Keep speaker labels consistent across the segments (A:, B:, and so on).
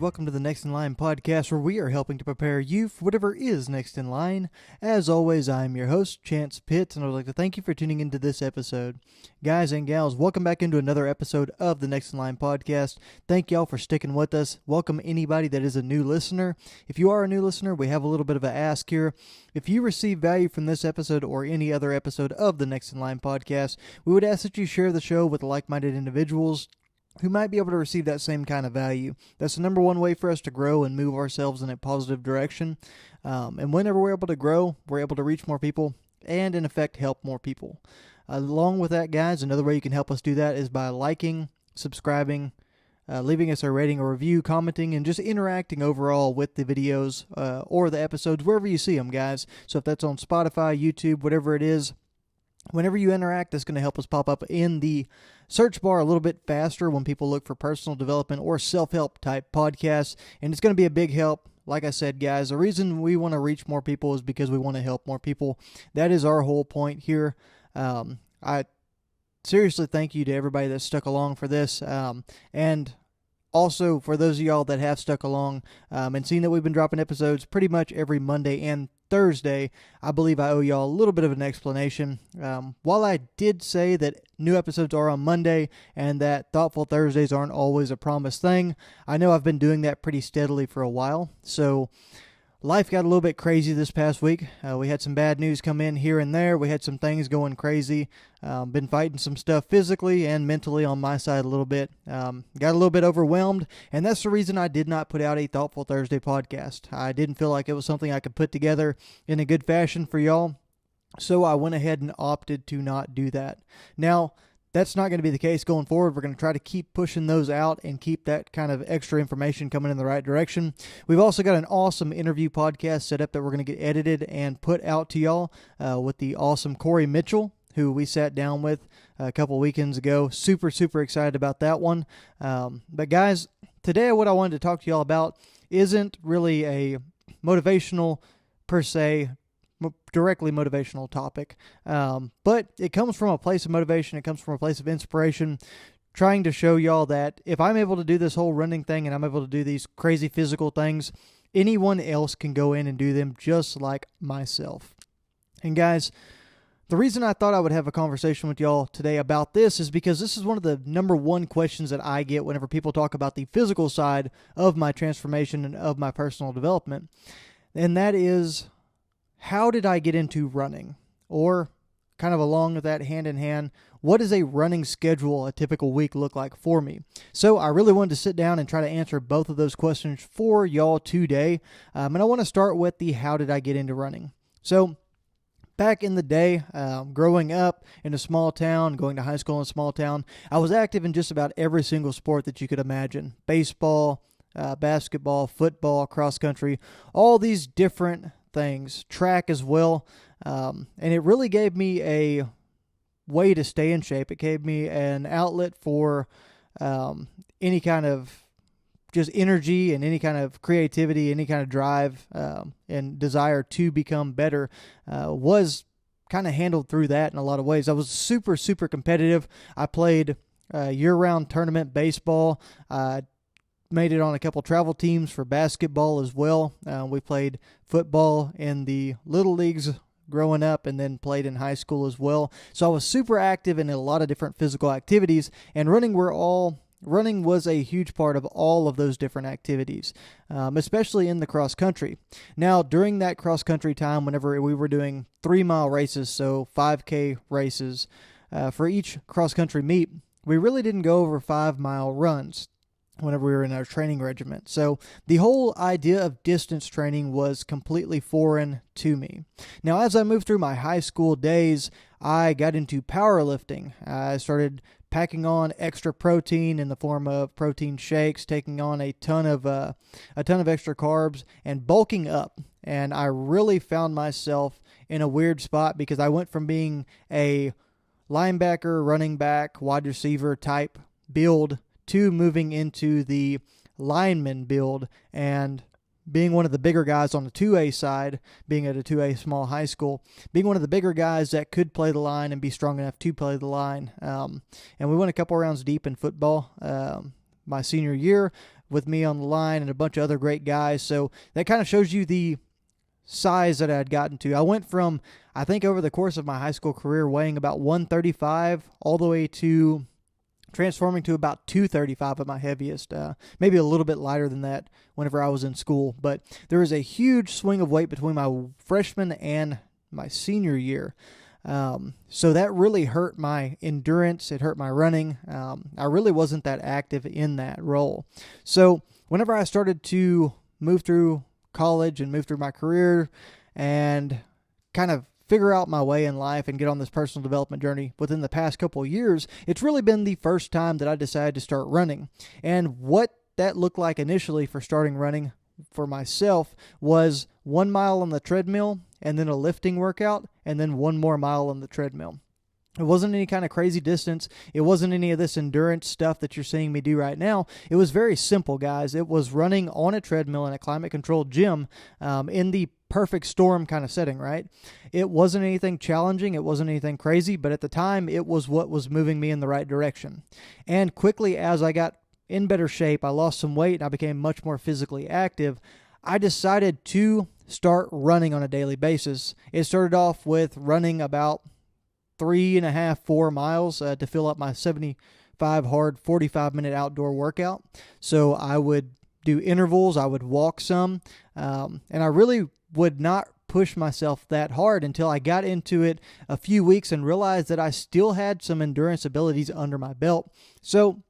A: welcome to the Next in Line podcast, where we are helping to prepare you for whatever is next in line. As always, I'm your host, Chance Pitts, and I would like to thank you for tuning into this episode. Guys and gals, welcome back into another episode of the Next in Line podcast. Thank y'all for sticking with us. Welcome anybody that is a new listener. If you are a new listener, we have a little bit of an ask here. If you receive value from this episode or any other episode of the Next in Line podcast, we would ask that you share the show with like-minded individuals who might be able to receive that same kind of value. That's the number one way for us to grow and move ourselves in a positive direction. And whenever we're able to grow, we're able to reach more people and, in effect, help more people. Along with that, guys, another way you can help us do that is by liking, subscribing, leaving us a rating or review, commenting, and just interacting overall with the videos or the episodes, wherever you see them, guys. So if that's on Spotify, YouTube, whatever it is, whenever you interact, that's going to help us pop up in the search bar a little bit faster when people look for personal development or self-help type podcasts, and it's going to be a big help. Like I said, guys, the reason we want to reach more people is because we want to help more people. That is our whole point here. I seriously thank you to everybody that stuck along for this, and also for those of y'all that have stuck along and seen that we've been dropping episodes pretty much every Monday and Thursday. I believe I owe y'all a little bit of an explanation. While I did say that new episodes are on Monday and that Thoughtful Thursdays aren't always a promised thing, I know I've been doing that pretty steadily for a while. So life got a little bit crazy this past week. We had some bad news come in here and there. We had some things going crazy. Been fighting some stuff physically and mentally on my side a little bit. Got a little bit overwhelmed, and that's the reason I did not put out a Thoughtful Thursday podcast. I didn't feel like it was something I could put together in a good fashion for y'all, so I went ahead and opted to not do that. Now, that's not going to be the case going forward. We're going to try to keep pushing those out and keep that kind of extra information coming in the right direction. We've also got an awesome interview podcast set up that we're going to get edited and put out to y'all with the awesome Corey Mitchell, who we sat down with a couple weekends ago. Super, super excited about that one. But guys, today what I wanted to talk to y'all about isn't really a motivational per se, directly motivational topic, but it comes from a place of motivation. It comes from a place of inspiration, trying to show y'all that if I'm able to do this whole running thing and I'm able to do these crazy physical things, anyone else can go in and do them just like myself. And guys, the reason I thought I would have a conversation with y'all today about this is because this is one of the number one questions that I get whenever people talk about the physical side of my transformation and of my personal development. And that is, how did I get into running? Or kind of along with that, hand in hand, what does a running schedule, a typical week, look like for me? So I really wanted to sit down and try to answer both of those questions for y'all today. And I want to start with the how did I get into running? So back in the day, growing up in a small town, going to high school in a small town, I was active in just about every single sport that you could imagine. Baseball, basketball, football, cross country, all these different things, track as well, and it really gave me a way to stay in shape. It gave me an outlet for any kind of just energy and any kind of creativity, any kind of drive and desire to become better was kind of handled through that in a lot of ways. I was super, super competitive. I played year-round tournament baseball. Made it on a couple travel teams for basketball as well. We played football in the little leagues growing up and then played in high school as well. So I was super active in a lot of different physical activities, and running was a huge part of all of those different activities, especially in the cross country. Now, during that cross country time, whenever we were doing 3-mile races, so 5K races, for each cross country meet, we really didn't go over 5-mile runs whenever we were in our training regiment. So the whole idea of distance training was completely foreign to me. Now, as I moved through my high school days, I got into powerlifting. I started packing on extra protein in the form of protein shakes, taking on a ton of extra carbs, and bulking up. And I really found myself in a weird spot because I went from being a linebacker, running back, wide receiver type build to moving into the lineman build and being one of the bigger guys on the 2A side, being at a 2A small high school, being one of the bigger guys that could play the line and be strong enough to play the line. And we went a couple rounds deep in football my senior year, with me on the line and a bunch of other great guys. So that kind of shows you the size that I had gotten to. I went from, I think over the course of my high school career, weighing about 135 all the way to transforming to about 235 at my heaviest, maybe a little bit lighter than that whenever I was in school. But there was a huge swing of weight between my freshman and my senior year. So that really hurt my endurance. It hurt my running. I really wasn't that active in that role. So whenever I started to move through college and move through my career and kind of figure out my way in life and get on this personal development journey within the past couple of years, it's really been the first time that I decided to start running. And what that looked like initially for starting running for myself was 1 mile on the treadmill and then a lifting workout and then 1 more mile on the treadmill. It wasn't any kind of crazy distance. It wasn't any of this endurance stuff that you're seeing me do right now. It was very simple, guys. It was running on a treadmill in a climate-controlled gym in the perfect storm kind of setting, right? It wasn't anything challenging. It wasn't anything crazy, but at the time, it was what was moving me in the right direction. And quickly, as I got in better shape, I lost some weight, and I became much more physically active, I decided to start running on a daily basis. It started off with running about 3.5, 4 miles to fill up my 75 hard 45-minute outdoor workout. So I would do intervals, I would walk some, and I really would not push myself that hard until I got into it a few weeks and realized that I still had some endurance abilities under my belt. So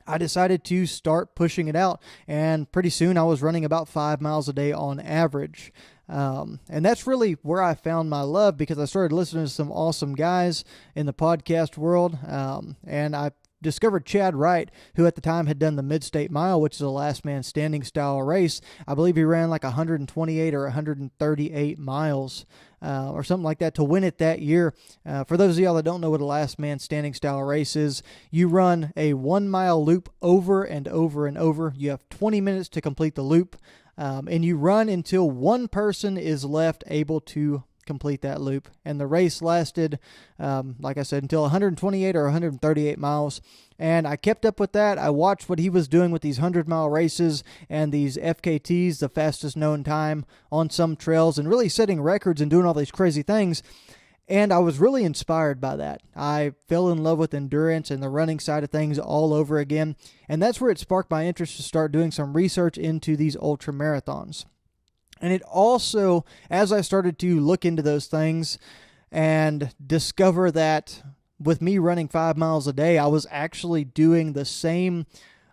A: I decided to start pushing it out, and pretty soon I was running about 5 miles a day on average. And that's really where I found my love, because I started listening to some awesome guys in the podcast world, and I discovered Chad Wright, who at the time had done the Mid-State Mile, which is a last man standing style race. I believe he ran like 128 or 138 miles or something like that to win it that year. For those of y'all that don't know what a last man standing style race is, you run a 1 mile loop over and over and over. You have 20 minutes to complete the loop, and you run until one person is left able to complete that loop. And the race lasted, like I said, until 128 or 138 miles. And I kept up with that. I watched what he was doing with these 100-mile races and these FKTs, the fastest known time on some trails, and really setting records and doing all these crazy things. And I was really inspired by that. I fell in love with endurance and the running side of things all over again. And that's where it sparked my interest to start doing some research into these ultra marathons. And it also, as I started to look into those things and discover that with me running 5 miles a day, I was actually doing the same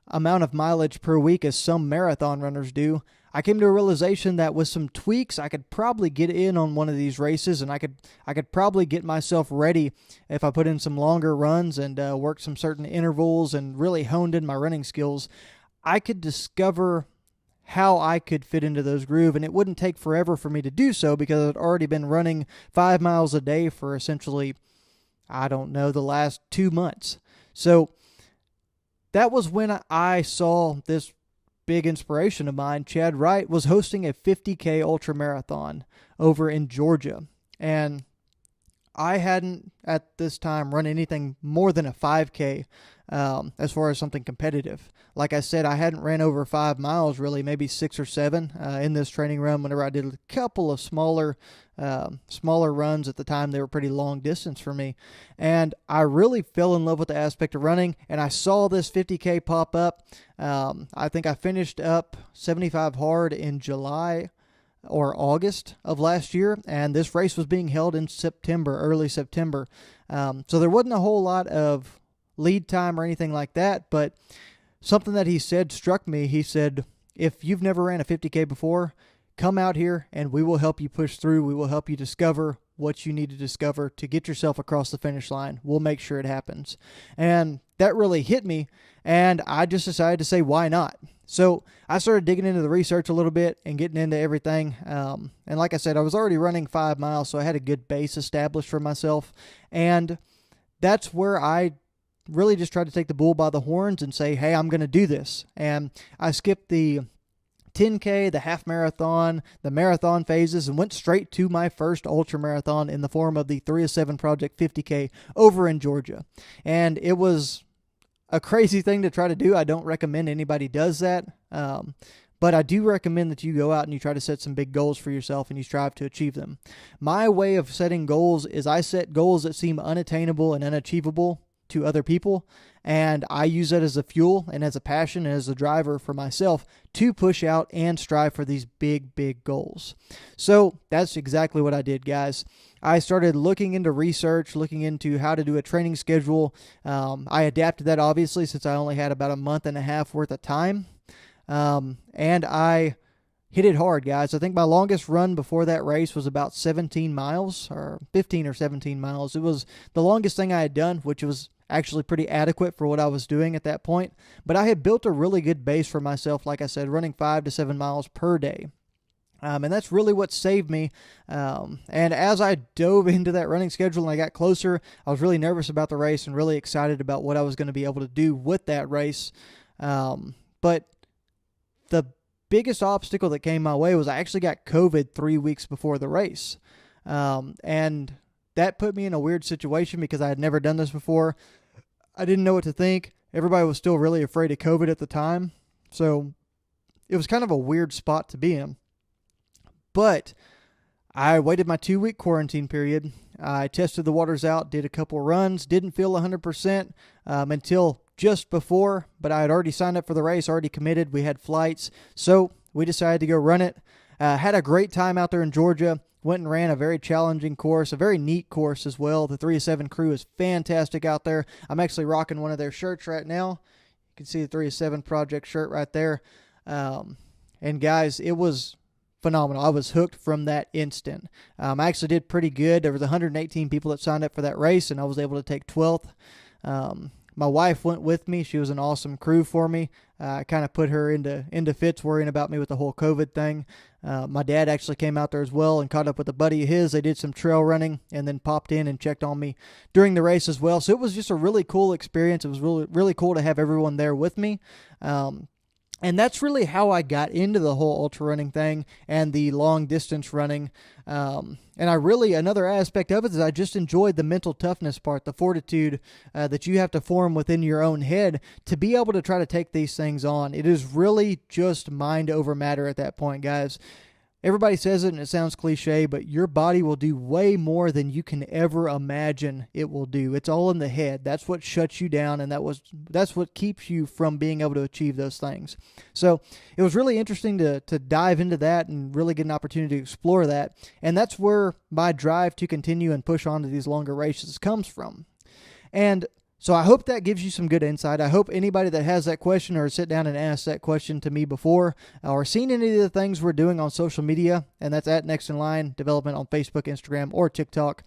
A: amount of mileage per week as some marathon runners do, I came to a realization that with some tweaks, I could probably get in on one of these races, and I could probably get myself ready if I put in some longer runs and worked some certain intervals and really honed in my running skills. I could discover how I could fit into those grooves, and it wouldn't take forever for me to do so because I'd already been running 5 miles a day for essentially, the last 2 months. So that was when I saw this big inspiration of mine. Chad Wright was hosting a 50K ultra marathon over in Georgia, and I hadn't at this time run anything more than a 5K as far as something competitive. Like I said, I hadn't ran over 5 miles really, maybe 6 or 7 in this training run. Whenever I did a couple of smaller runs at the time, they were pretty long distance for me. And I really fell in love with the aspect of running, and I saw this 50K pop up. I think I finished up 75 hard in July or August of last year, and this race was being held in September, early September. So there wasn't a whole lot of lead time or anything like that, but something that he said struck me. He said, if you've never ran a 50K before, come out here and we will help you push through. We will help you discover what you need to discover to get yourself across the finish line. We'll make sure it happens. And that really hit me, and I just decided to say, why not? So I started digging into the research a little bit and getting into everything. And like I said, I was already running 5 miles, so I had a good base established for myself. And that's where I really just tried to take the bull by the horns and say, hey, I'm going to do this. And I skipped the 10K, the half marathon, the marathon phases, and went straight to my first ultra marathon in the form of the 3 of 7 Project 50K over in Georgia. And it was a crazy thing to try to do. I don't recommend anybody does that. But I do recommend that you go out and you try to set some big goals for yourself and you strive to achieve them. My way of setting goals is I set goals that seem unattainable and unachievable to other people, and I use that as a fuel and as a passion and as a driver for myself to push out and strive for these big, big goals. So that's exactly what I did, guys. I started looking into research, looking into how to do a training schedule. I adapted that, obviously, since I only had about a month and a half worth of time. And I hit it hard, guys. I think my longest run before that race was about 17 miles or 15 or 17 miles. It was the longest thing I had done, which was actually pretty adequate for what I was doing at that point. But I had built a really good base for myself, like I said, running 5 to 7 miles per day. And that's really what saved me. And as I dove into that running schedule and I got closer, I was really nervous about the race and really excited about what I was going to be able to do with that race. But the biggest obstacle that came my way was I actually got COVID 3 weeks before the race. And that put me in a weird situation because I had never done this before. I didn't know what to think. Everybody was still really afraid of COVID at the time. So it was kind of a weird spot to be in. But I waited my 2-week quarantine period. I tested the waters out, did a couple runs, didn't feel 100% until just before, but I had already signed up for the race, already committed. We had flights, so we decided to go run it. Had a great time out there in Georgia. Went and ran a very challenging course, a very neat course as well. The 3-7 crew is fantastic out there. I'm actually rocking one of their shirts right now. You can see the 3-7 Project shirt right there. And guys, it was phenomenal. I was hooked from that instant. I actually did pretty good. There was 118 people that signed up for that race, and I was able to take 12th. My wife went with me. She was an awesome crew for me. I kind of put her into fits worrying about me with the whole COVID thing. My dad actually came out there as well and caught up with a buddy of his. They did some trail running and then popped in and checked on me during the race as well. So it was just a really cool experience. It was really, really cool to have everyone there with me. And that's really how I got into the whole ultra running thing and the long distance running. And I really, another aspect of it is I just enjoyed the mental toughness part, the fortitude that you have to form within your own head to be able to try to take these things on. It is really just mind over matter at that point, guys. Everybody says it and it sounds cliche, but your body will do way more than you can ever imagine it will do. It's all in the head. That's what shuts you down, and that's what keeps you from being able to achieve those things. So it was really interesting to dive into that and really get an opportunity to explore that. And that's where my drive to continue and push on to these longer races comes from. And so I hope that gives you some good insight. I hope anybody that has that question or sit down and asked that question to me before or seen any of the things we're doing on social media, and that's at Next in Line Development on Facebook, Instagram, or TikTok.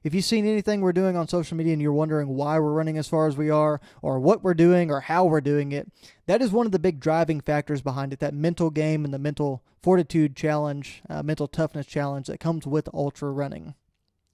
A: If you've seen anything we're doing on social media and you're wondering why we're running as far as we are or what we're doing or how we're doing it, that is one of the big driving factors behind it, that mental game and the mental fortitude challenge, mental toughness challenge that comes with ultra running.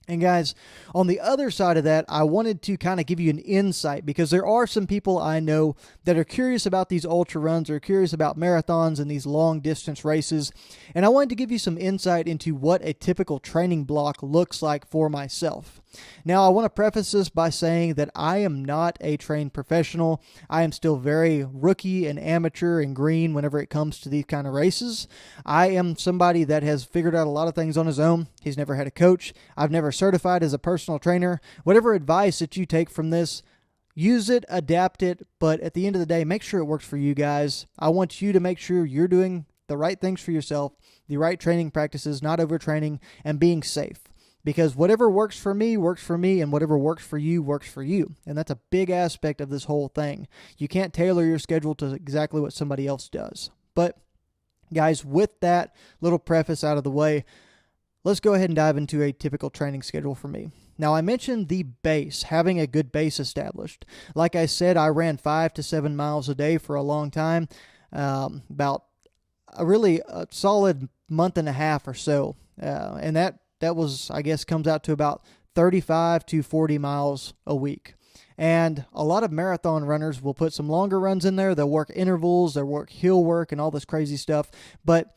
A: And guys, on the other side of that, I wanted to kind of give you an insight because there are some people I know that are curious about these ultra runs or curious about marathons and these long distance races. And I wanted to give you some insight into what a typical training block looks like for myself. Now, I want to preface this by saying that I am not a trained professional. I am still very rookie and amateur and green whenever it comes to these kind of races. I am somebody that has figured out a lot of things on his own. He's never had a coach. I've never certified as a personal trainer. Whatever advice that you take from this, use it, adapt it, but at the end of the day, make sure it works for you guys. I want you to make sure you're doing the right things for yourself, the right training practices, not overtraining, and being safe. Because whatever works for me, and whatever works for you. And that's a big aspect of this whole thing. You can't tailor your schedule to exactly what somebody else does. But guys, with that little preface out of the way, let's go ahead and dive into a typical training schedule for me. Now, I mentioned the base, having a good base established. Like I said, I ran 5 to 7 miles a day for a long time, about a solid month and a half or so. And that was, I guess, comes out to about 35 to 40 miles a week. And a lot of marathon runners will put some longer runs in there. They'll work intervals, they'll work hill work and all this crazy stuff. But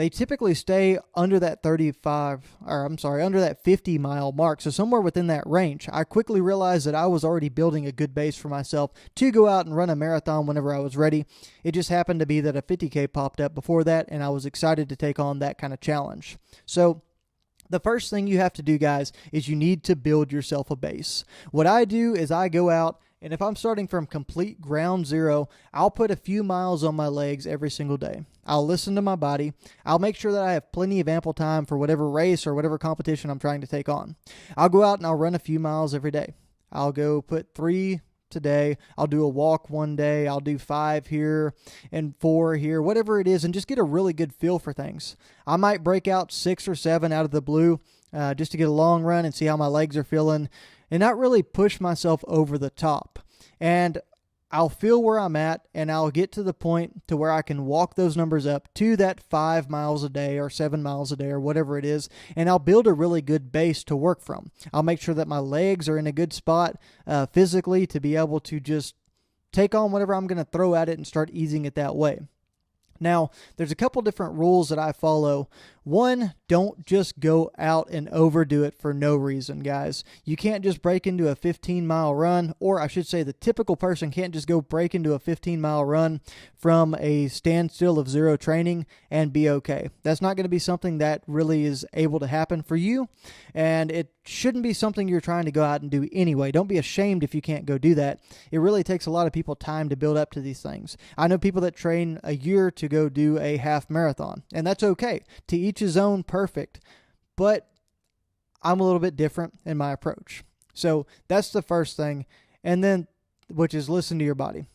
A: they typically stay under that under that 50 mile mark. So somewhere within that range. I quickly realized that I was already building a good base for myself to go out and run a marathon whenever I was ready. It just happened to be that a 50K popped up before that, and I was excited to take on that kind of challenge. So the first thing you have to do, guys, is you need to build yourself a base. What I do is I go out, and if I'm starting from complete ground zero, I'll put a few miles on my legs every single day. I'll listen to my body. I'll make sure that I have plenty of ample time for whatever race or whatever competition I'm trying to take on. I'll go out and I'll run a few miles every day. I'll go put 3 today. I'll do a walk one day. I'll do 5 here and 4 here, whatever it is, and just get a really good feel for things. I might break out 6 or 7 out of the blue just to get a long run and see how my legs are feeling and not really push myself over the top. And I'll feel where I'm at, and I'll get to the point to where I can walk those numbers up to that 5 miles a day or 7 miles a day or whatever it is, and I'll build a really good base to work from. I'll make sure that my legs are in a good spot physically to be able to just take on whatever I'm going to throw at it and start easing it that way. Now, there's a couple different rules that I follow. One, don't just go out and overdo it for no reason, guys. You can't just break into a 15-mile run, or I should say the typical person can't just go break into a 15-mile run from a standstill of zero training and be okay. That's not going to be something that really is able to happen for you, and it shouldn't be something you're trying to go out and do anyway. Don't be ashamed if you can't go do that. It really takes a lot of people time to build up to these things. I know people that train a year to go do a half marathon, and that's okay. To each his own, perfect. But I'm a little bit different in my approach. So that's the first thing, and then which is listen to your body.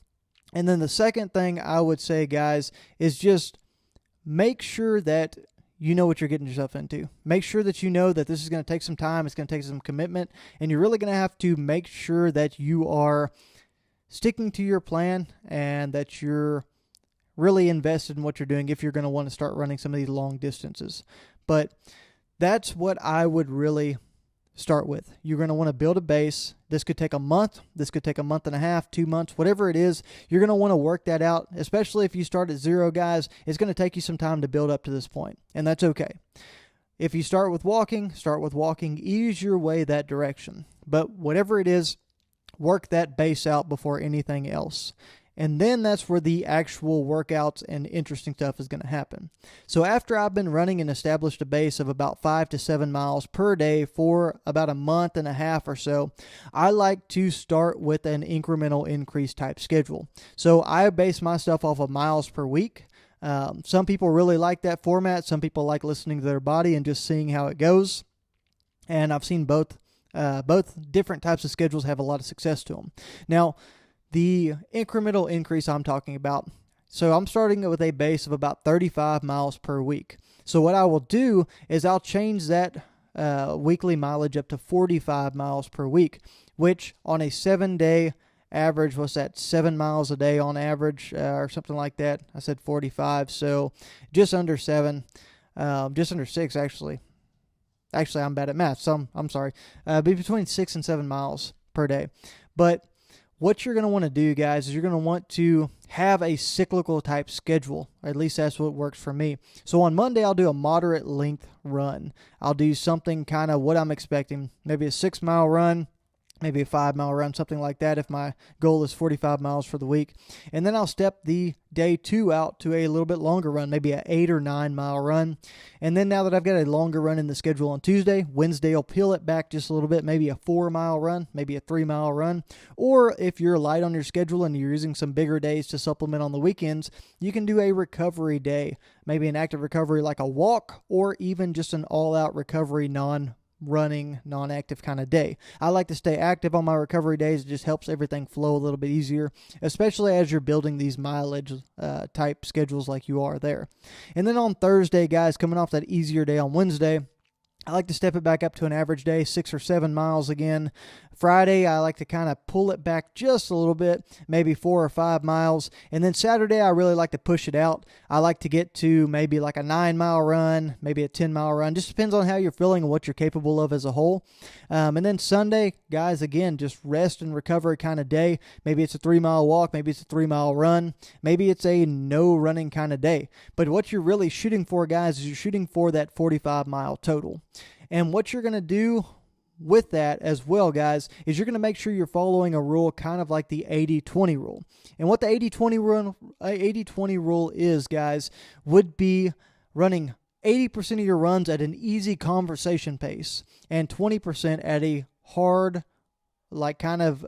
A: And then the second thing I would say, guys, is just make sure that you know what you're getting yourself into. Make sure that you know that this is going to take some time, it's going to take some commitment, and you're really going to have to make sure that you are sticking to your plan and that you're really invested in what you're doing if you're going to want to start running some of these long distances. But that's what I would really start with. You're going to want to build a base. This could take a month. This could take a month and a half, 2 months, whatever it is. You're going to want to work that out, especially if you start at zero, guys. It's going to take you some time to build up to this point, and that's okay. If you start with walking, ease your way that direction. But whatever it is, work that base out before anything else. And then that's where the actual workouts and interesting stuff is going to happen. So after I've been running and established a base of about 5 to 7 miles per day for about a month and a half or so, I like to start with an incremental increase type schedule. So I base my stuff off of miles per week. Some people really like that format. Some people like listening to their body and just seeing how it goes. And I've seen both different types of schedules have a lot of success to them. Now, the incremental increase I'm talking about, so I'm starting with a base of about 35 miles per week. So what I will do is I'll change that weekly mileage up to 45 miles per week, which on a 7-day average, what's that, 7 miles a day on average or something like that. I said 45, so just under 7, just under 6 actually. Actually, I'm bad at math, so I'm sorry. Be between 6 and 7 miles per day. But what you're going to want to do, guys, is you're going to want to have a cyclical type schedule. Or at least that's what works for me. So on Monday, I'll do a moderate length run. I'll do something kind of what I'm expecting. Maybe a 6-mile run, maybe a 5-mile run, something like that if my goal is 45 miles for the week. And then I'll step the day 2 out to a little bit longer run, maybe an 8 or 9-mile run. And then now that I've got a longer run in the schedule on Tuesday, Wednesday I'll peel it back just a little bit, maybe a 4-mile run, maybe a 3-mile run. Or if you're light on your schedule and you're using some bigger days to supplement on the weekends, you can do a recovery day, maybe an active recovery like a walk, or even just an all-out recovery non-running, non-active kind of day. I like to stay active on my recovery days. It just helps everything flow a little bit easier, especially as you're building these mileage type schedules like you are there. And then on Thursday, guys, coming off that easier day on Wednesday, I like to step it back up to an average day, 6 or 7 miles again Friday, I like to kind of pull it back just a little bit, maybe 4 or 5 miles. And then Saturday, I really like to push it out. I like to get to maybe like a 9-mile run, maybe a 10-mile run. Just depends on how you're feeling and what you're capable of as a whole. And then Sunday, guys, again, just rest and recovery kind of day. Maybe it's a 3-mile walk. Maybe it's a 3-mile run. Maybe it's a no running kind of day. But what you're really shooting for, guys, is you're shooting for that 45-mile total. And what you're going to do with that as well, guys, is you're going to make sure you're following a rule kind of like the 80-20 rule. And what the 80-20 rule is, guys, would be running 80% of your runs at an easy conversation pace and 20% at a hard, like kind of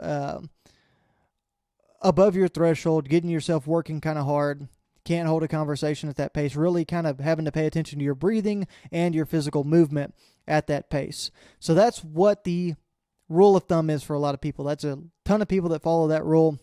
A: above your threshold, getting yourself working kind of hard. Can't hold a conversation at that pace, really kind of having to pay attention to your breathing and your physical movement at that pace. So that's what the rule of thumb is for a lot of people. That's a ton of people that follow that rule.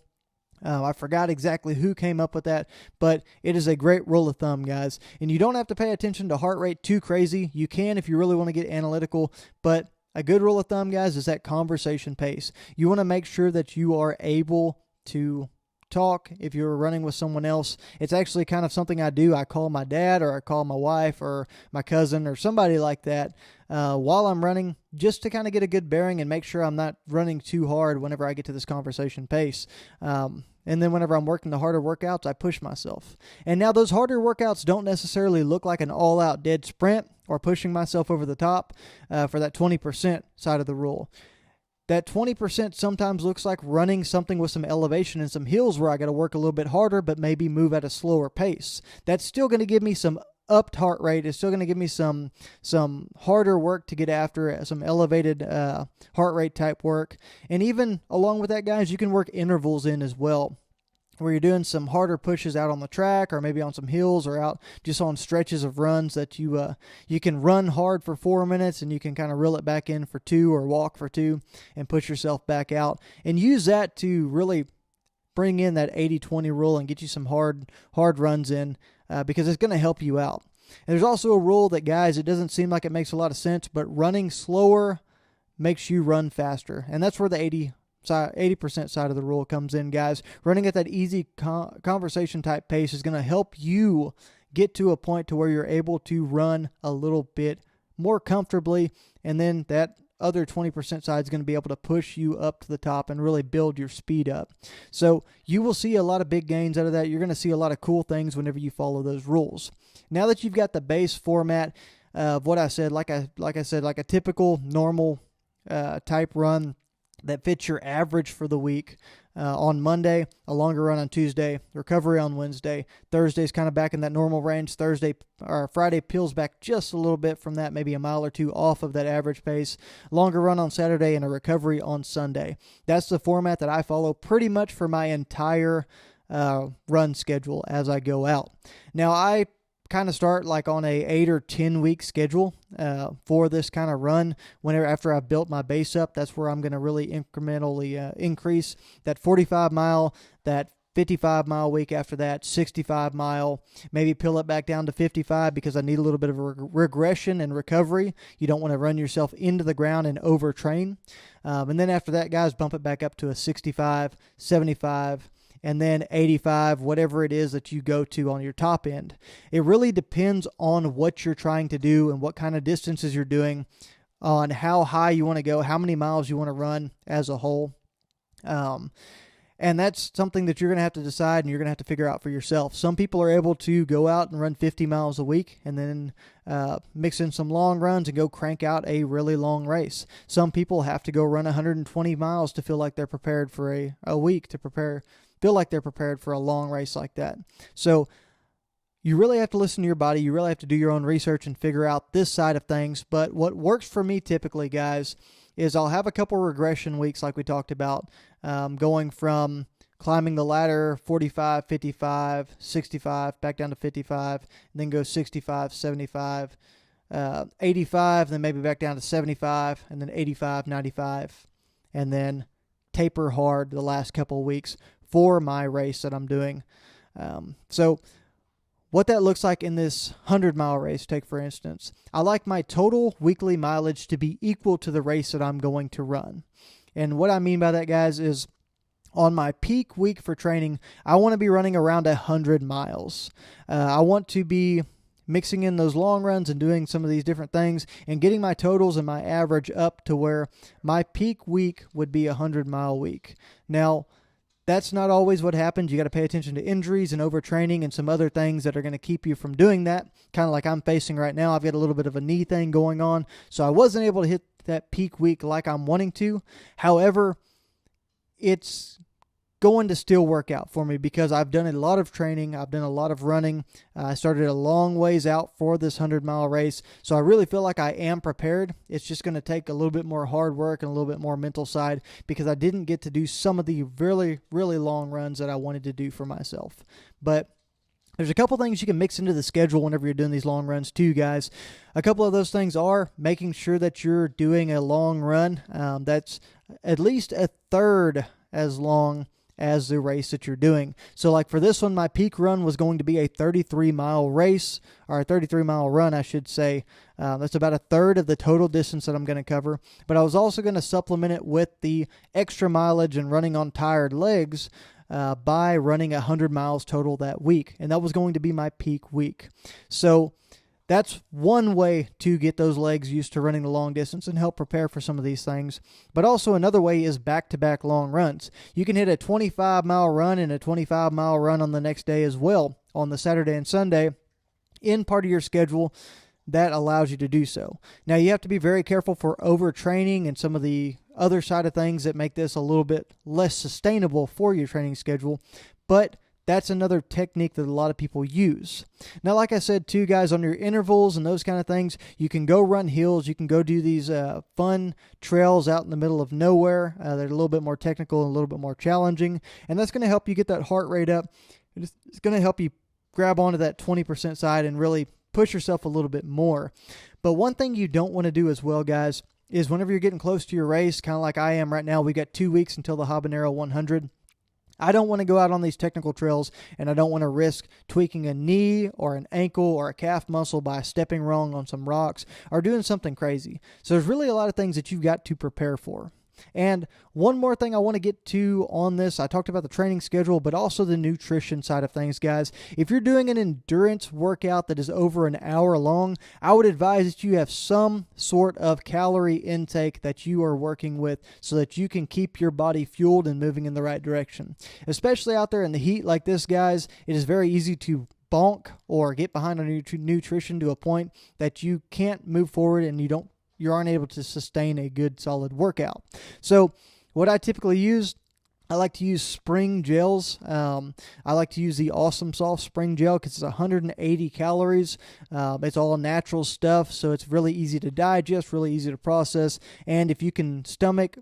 A: I forgot exactly who came up with that, but it is a great rule of thumb, guys. And you don't have to pay attention to heart rate too crazy. You can if you really want to get analytical, but a good rule of thumb, guys, is that conversation pace. You want to make sure that you are able to talk. If you're running with someone else, it's actually kind of something I do. I call my dad, or I call my wife, or my cousin, or somebody like that while I'm running, just to kind of get a good bearing and make sure I'm not running too hard whenever I get to this conversation pace. And then whenever I'm working the harder workouts, I push myself. And now those harder workouts don't necessarily look like an all-out dead sprint or pushing myself over the top for that 20% side of the rule. That 20% sometimes looks like running something with some elevation and some hills where I got to work a little bit harder, but maybe move at a slower pace. That's still going to give me some upped heart rate. It's still going to give me some harder work to get after, some elevated heart rate type work. And even along with that, guys, you can work intervals in as well, where you're doing some harder pushes out on the track, or maybe on some hills, or out just on stretches of runs that you can run hard for 4 minutes, and you can kind of reel it back in for 2 or walk for 2 and push yourself back out, and use that to really bring in that 80-20 rule and get you some hard runs in because it's going to help you out. And there's also a rule that, guys, it doesn't seem like it makes a lot of sense, but running slower makes you run faster, and that's where the 80% side of the rule comes in, guys. Running at that easy conversation type pace is going to help you get to a point to where you're able to run a little bit more comfortably, and then that other 20% side is going to be able to push you up to the top and really build your speed up. So you will see a lot of big gains out of that. You're going to see a lot of cool things whenever you follow those rules. Now that you've got the base format of what I said, like I said, like a typical normal type run that fits your average for the week. On Monday, a longer run on Tuesday, recovery on Wednesday. Thursday's kind of back in that normal range. Friday peels back just a little bit from that, maybe a mile or 2 off of that average pace. Longer run on Saturday and a recovery on Sunday. That's the format that I follow pretty much for my entire run schedule as I go out. Now, I kind of start like on a 8 or 10 week schedule for this kind of run. After I've built my base up, that's where I'm going to really incrementally increase that 45 mile, that 55 mile week after that, 65 mile, maybe peel it back down to 55 because I need a little bit of a regression and recovery. You don't want to run yourself into the ground and overtrain. And then after that, guys, bump it back up to a 65, 75, and then 85, whatever it is that you go to on your top end. It really depends on what you're trying to do and what kind of distances you're doing, on how high you want to go, how many miles you want to run as a whole. And that's something that you're going to have to decide and you're going to have to figure out for yourself. Some people are able to go out and run 50 miles a week and then mix in some long runs and go crank out a really long race. Some people have to go run 120 miles to feel like they're prepared for a week, feel like they're prepared for a long race like that. So you really have to listen to your body. You really have to do your own research and figure out this side of things. But what works for me typically, guys, is I'll have a couple regression weeks like we talked about, going from climbing the ladder 45, 55, 65, back down to 55, and then go 65, 75, 85, then maybe back down to 75, and then 85, 95, and then taper hard the last couple of weeks for my race that I'm doing. So what that looks like in this 100-mile race, take for instance, I like my total weekly mileage to be equal to the race that I'm going to run. And what I mean by that, guys, is on my peak week for training, I want to be running around 100 miles. I want to be mixing in those long runs and doing some of these different things and getting my totals and my average up to where my peak week would be 100-mile week. Now, that's not always what happens. You got to pay attention to injuries and overtraining and some other things that are going to keep you from doing that, kind of like I'm facing right now. I've got a little bit of a knee thing going on, so I wasn't able to hit that peak week like I'm wanting to. However, it's going to still work out for me because I've done a lot of training. I've done a lot of running. I started a long ways out for this 100-mile race. So I really feel like I am prepared. It's just going to take a little bit more hard work and a little bit more mental side because I didn't get to do some of the really, really long runs that I wanted to do for myself. But there's a couple things you can mix into the schedule whenever you're doing these long runs too, guys. A couple of those things are making sure that you're doing a long run that's at least a third as long as the race that you're doing. So like for this one, my peak run was going to be a 33-mile race, or a 33-mile run, I should say. That's about a third of the total distance that I'm going to cover. But I was also going to supplement it with the extra mileage and running on tired legs by running 100 miles total that week. And that was going to be my peak week. So that's one way to get those legs used to running the long distance and help prepare for some of these things. But also another way is back-to-back long runs. You can hit a 25-mile run and a 25-mile run on the next day as well on the Saturday and Sunday in part of your schedule that allows you to do so. Now, you have to be very careful for overtraining and some of the other side of things that make this a little bit less sustainable for your training schedule, but that's another technique that a lot of people use. Now, like I said, too, guys, on your intervals and those kind of things, you can go run hills. You can go do these fun trails out in the middle of nowhere. They're a little bit more technical and a little bit more challenging, and that's going to help you get that heart rate up. It's going to help you grab onto that 20% side and really push yourself a little bit more. But one thing you don't want to do as well, guys, is whenever you're getting close to your race, kind of like I am right now, we got 2 weeks until the Habanero 100. I don't want to go out on these technical trails, and I don't want to risk tweaking a knee or an ankle or a calf muscle by stepping wrong on some rocks or doing something crazy. So there's really a lot of things that you've got to prepare for. And one more thing I want to get to on this, I talked about the training schedule, but also the nutrition side of things, guys. If you're doing an endurance workout that is over an hour long, I would advise that you have some sort of calorie intake that you are working with so that you can keep your body fueled and moving in the right direction. Especially out there in the heat like this, guys, it is very easy to bonk or get behind on nutrition to a point that you can't move forward and you aren't able to sustain a good solid workout. So what I typically use, I like to use spring gels. I like to use the Awesome Soft Spring Gel because it's 180 calories. It's all natural stuff, so it's really easy to digest, really easy to process. And if you can stomach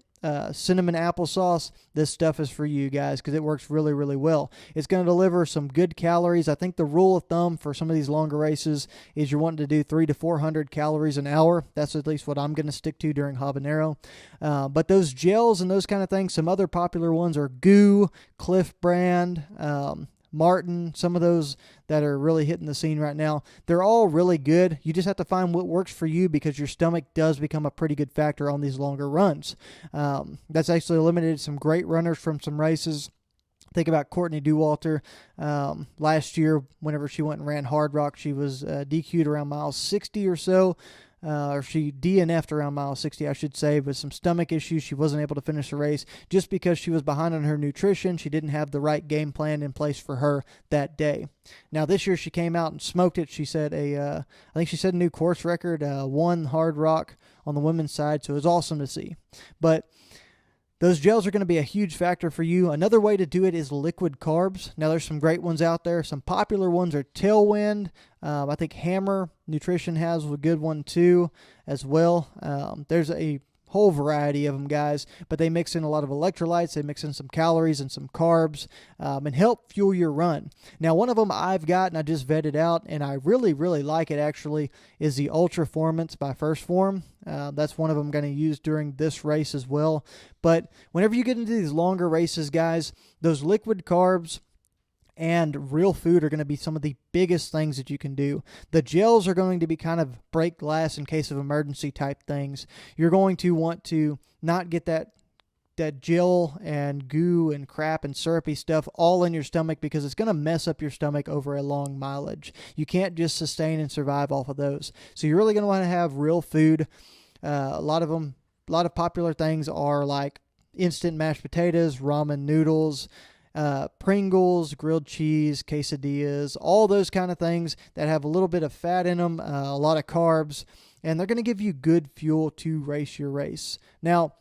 A: cinnamon applesauce, this stuff is for you guys because it works really, really well. It's going to deliver some good calories. I think the rule of thumb for some of these longer races is you're wanting to do 300 to 400 calories an hour. That's at least what I'm going to stick to during Habanero. But those gels and those kind of things, some other popular ones are Goo, Cliff Brand, Martin, some of those that are really hitting the scene right now. They're all really good. You just have to find what works for you because your stomach does become a pretty good factor on these longer runs. That's actually eliminated some great runners from some races. Think about Courtney Dauwalter. Last year, whenever she went and ran Hard Rock, she was DQ'd around mile 60 or so. Or she DNF'd around mile 60, I should say, with some stomach issues. She wasn't able to finish the race just because she was behind on her nutrition. She didn't have the right game plan in place for her that day. Now, this year she came out and smoked it. She set I think she set a new course record, won Hard Rock on the women's side, so it was awesome to see. But those gels are going to be a huge factor for you. Another way to do it is liquid carbs. Now, there's some great ones out there. Some popular ones are Tailwind. I think Hammer Nutrition has a good one too as well. There's a whole variety of them, guys, but they mix in a lot of electrolytes. They mix in some calories and some carbs and help fuel your run. Now, one of them I've got and I just vetted out, and I really, really like it actually, is the Ultraformance by First Form. That's one of them I'm going to use during this race as well. But whenever you get into these longer races, guys, those liquid carbs and real food are going to be some of the biggest things that you can do. The gels are going to be kind of break glass in case of emergency type things. You're going to want to not get that that gel and goo and crap and syrupy stuff all in your stomach, because it's going to mess up your stomach over a long mileage. You can't just sustain and survive off of those. So you're really going to want to have real food. A lot of popular things are like instant mashed potatoes, ramen noodles, Pringles, grilled cheese, quesadillas, all those kind of things that have a little bit of fat in them, a lot of carbs, and they're going to give you good fuel to race your race. Now,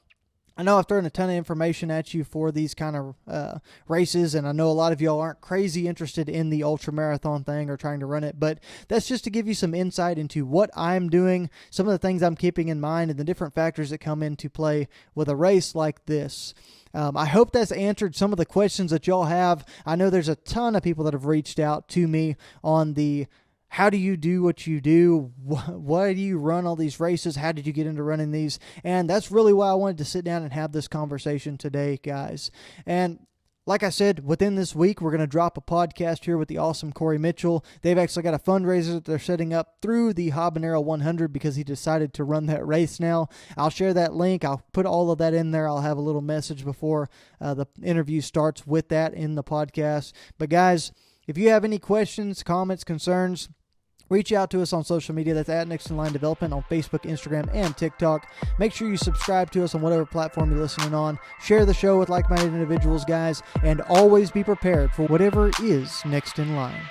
A: I know I've thrown a ton of information at you for these kind of races, and I know a lot of y'all aren't crazy interested in the ultra marathon thing or trying to run it, but that's just to give you some insight into what I'm doing, some of the things I'm keeping in mind, and the different factors that come into play with a race like this. I hope that's answered some of the questions that y'all have. I know there's a ton of people that have reached out to me on the how do you do what you do? Why do you run all these races? How did you get into running these? And that's really why I wanted to sit down and have this conversation today, guys. And like I said, within this week, we're going to drop a podcast here with the awesome Corey Mitchell. They've actually got a fundraiser that they're setting up through the Habanero 100 because he decided to run that race now. I'll share that link. I'll put all of that in there. I'll have a little message before the interview starts with that in the podcast. But guys, if you have any questions, comments, concerns, reach out to us on social media. That's at Next in Line Development on Facebook, Instagram, and TikTok. Make sure you subscribe to us on whatever platform you're listening on. Share the show with like-minded individuals, guys, and always be prepared for whatever is next in line.